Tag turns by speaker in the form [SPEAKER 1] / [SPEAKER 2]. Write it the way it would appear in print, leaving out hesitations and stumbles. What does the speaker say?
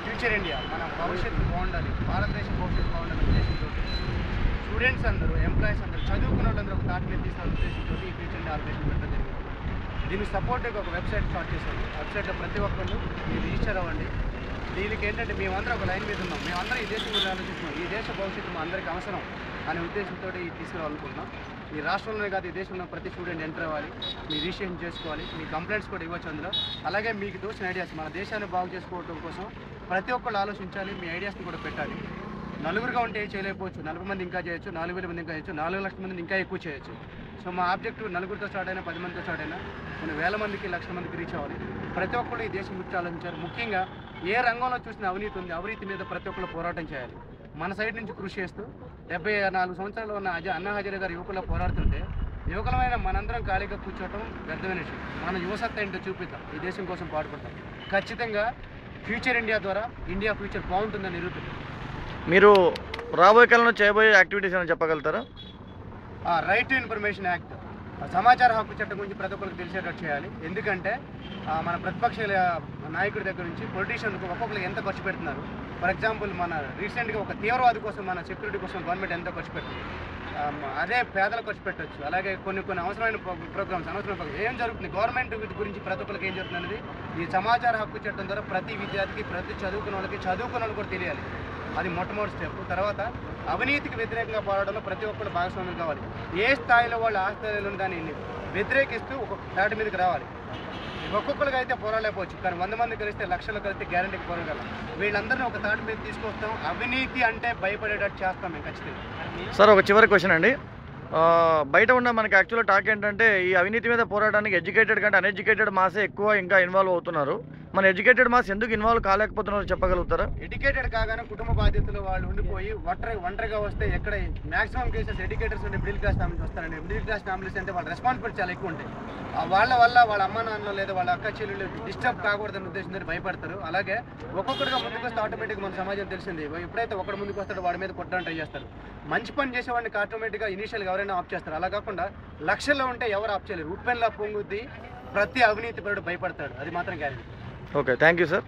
[SPEAKER 1] Future India మన భవిష్యత్తు బాగుండాలి, భారతదేశం భవిష్యత్తు బాగుండాలి ఉద్దేశంతో స్టూడెంట్స్ అందరూ, ఎంప్లాయీస్ అందరూ, చదువుకున్న వాళ్ళందరూ ఒక తాటి మీద తీసుకోవాలని ఉద్దేశంతో ఈ ఫ్యూచర్ ఇండియా ఆర్గనైజేషన్ పెట్టడం జరిగింది. దీనికి సపోర్ట్గా ఒక వెబ్సైట్ స్టార్ట్ చేశాము. వెబ్సైట్లో ప్రతి ఒక్కళ్ళు మీరు రిజిస్టర్ అవ్వండి. దీనికి ఏంటంటే మేమందరం ఒక లైన్ మీద ఉన్నాం, మేమందరం ఈ దేశం గురించి ఆలోచిస్తున్నాం, ఈ దేశ భవిష్యత్తు మా అందరికీ అవసరం అనే ఉద్దేశంతో తీసుకురావాలనుకుంటున్నాం. ఈ రాష్ట్రంలోనే కాదు, ఈ దేశంలో ప్రతి స్టూడెంట్ ఎంటర్ అవ్వాలి, మీ రిజిస్ట్రేషన్ చేసుకోవాలి, మీ కంప్లైంట్స్ కూడా ఇవ్వచ్చు అందులో. అలాగే మీకు తోచిన ఐడియాస్ మన దేశాన్ని బాగు చేసుకోవడం కోసం ప్రతి ఒక్కళ్ళు ఆలోచించాలి, మీ ఐడియాస్ని కూడా పెట్టాలి. నలుగురుగా ఉంటే చేయలేకపోవచ్చు, 40 మంది ఇంకా చేయొచ్చు, 4,000 మంది ఇంకా చేయొచ్చు, 4 లక్షల మందిని ఇంకా ఎక్కువ చేయొచ్చు. సో మా ఆబ్జెక్టివ్ నలుగురితో స్టార్ట్ అయినా 10 మందితో స్టార్ట్ అయినా కొన్ని వేల మందికి, లక్షల మందికి రీచ్ అవ్వాలి. ప్రతి ఒక్కళ్ళు ఈ దేశం గురించి ఆలోచించారు. ముఖ్యంగా ఏ రంగంలో చూసిన అవినీతి ఉంది, అవినీతి మీద ప్రతి ఒక్కళ్ళు పోరాటం చేయాలి. మన సైడ్ నుంచి కృషి చేస్తూ 74 సంవత్సరాలు ఉన్న అన్నా హజారే గారు యువకుల్లో పోరాడుతుంటే యువకులమైన మనందరం ఖాళీగా కూర్చోవటం వ్యర్థమైన విషయం. మన యువసత్తా ఏంటో చూపిద్దాం, ఈ దేశం కోసం పాటుపడతాం. ఖచ్చితంగా ఫ్యూచర్ ఇండియా ద్వారా ఇండియా ఫ్యూచర్ బాగుంటుందని నిరూపిద్దాం.
[SPEAKER 2] మీరు రాబోయే కాలంలో చేయబోయే యాక్టివిటీస్ అని చెప్పగలుగుతారా?
[SPEAKER 1] రైట్ టు ఇన్ఫర్మేషన్ యాక్ట్, సమాచార హక్కు చట్టం గురించి ప్రతి ఒక్కరికి తెలిసేటట్టు చేయాలి. ఎందుకంటే మన ప్రతిపక్ష నాయకుడి దగ్గర నుంచి పొలిటీషియన్కు ఒక్కొక్కరు ఎంత ఖర్చు పెడుతున్నారు. ఫర్ ఎగ్జాంపుల్ మన రీసెంట్గా ఒక తీవ్రవాది కోసం, మన సెక్యూరిటీ కోసం గవర్నమెంట్ ఎంత ఖర్చు పెడుతుంది, అదే పేదలు ఖర్చు పెట్టవచ్చు. అలాగే కొన్ని అవసరమైన ప్రోగ్రామ్స్, ఏం జరుగుతుంది గవర్నమెంట్ గురించి ప్రతి ఒక్కరికి ఏం జరుగుతుంది అనేది ఈ సమాచార హక్కు చట్టం ద్వారా ప్రతి విద్యార్థికి, ప్రతి చదువుకున్న వాళ్ళకి కూడా తెలియాలి. అది మొట్టమొదటి స్టెప్. తర్వాత అవినీతికి వ్యతిరేకంగా పోరాటంలో ప్రతి ఒక్కరు భాగస్వామ్యం కావాలి. ఏ స్థాయిలో వాళ్ళు ఆ స్థాయిలో దాన్ని వ్యతిరేకిస్తూ ఒక తాటి మీదకి రావాలి. ఒక్కొక్కరికి అయితే పోరాడలేకపోవచ్చు, కానీ 100 మంది కలిస్తే, లక్షలు కలిస్తే గ్యారంటీకి పోరాడగలం. వీళ్ళందరినీ ఒక తాటి మీద తీసుకొస్తాం. అవినీతి అంటే భయపడేటట్టు చేస్తాం మేము ఖచ్చితంగా.
[SPEAKER 2] సార్, ఒక చివరి క్వశ్చన్ అండి. బయట ఉన్న మనకి యాక్చువల్గా టాక్ ఏంటంటే ఈ అవినీతి మీద పోరాటానికి ఎడ్యుకేటెడ్ కంటే అన్ఎడ్యుకేటెడ్ మాసే ఎక్కువ ఇంకా ఇన్వాల్వ్ అవుతున్నారు. మన ఎడ్యుకేటెడ్ మాస్ ఎందుకు ఇన్వాల్వ్ కాలేకపోతున్నారో చెప్పగలుగుతారా?
[SPEAKER 1] ఎడ్యుకేటెడ్ కాగానే కుటుంబ బాధ్యతలు వాళ్ళు ఉండిపోయి ఒంటరిగా వస్తే ఎక్కడ మ్యాక్సిమం కేసెస్ ఎడ్యుకేటర్స్ ఉంటే మిడిల్ క్లాస్ ఫ్యామిలీస్ వస్తారండి. మిడిల్ క్లాస్ ఫ్యామిలీస్ అంటే వాళ్ళ రెస్పాన్సిబిలిటీ చాలా ఎక్కువ ఉంటాయి. వాళ్ళ వల్ల వాళ్ళ అమ్మ నాన్నలు లేదా వాళ్ళ అక్క చెల్లెళ్ళు డిస్టర్బ్ కాకూడదని ఉద్దేశంతో భయపడతారు. అలాగే ఒక్కొక్కటిగా ముందుకు వస్తే ఆటోమేటిక్గా మన సమాజం తెలిసింది, ఎప్పుడైతే ఒకటి ముందుకు వస్తాడో వాడి మీద కొట్టడానికి ట్రై చేస్తారు. మంచి పని చేసేవాడిని ఆటోమేటిక్గా ఇనీషియల్గా ఎవరైనా ఆఫ్ చేస్తారు. అలా కాకుండా లక్షల్లో ఉంటే ఎవరు ఆఫ్ చేయలేరు. ఉప్పెన్లా పొంగుద్ది, ప్రతి అవినీతి పరుడు భయపడతాడు, అది మాత్రం guarantee.
[SPEAKER 2] Okay, thank you sir.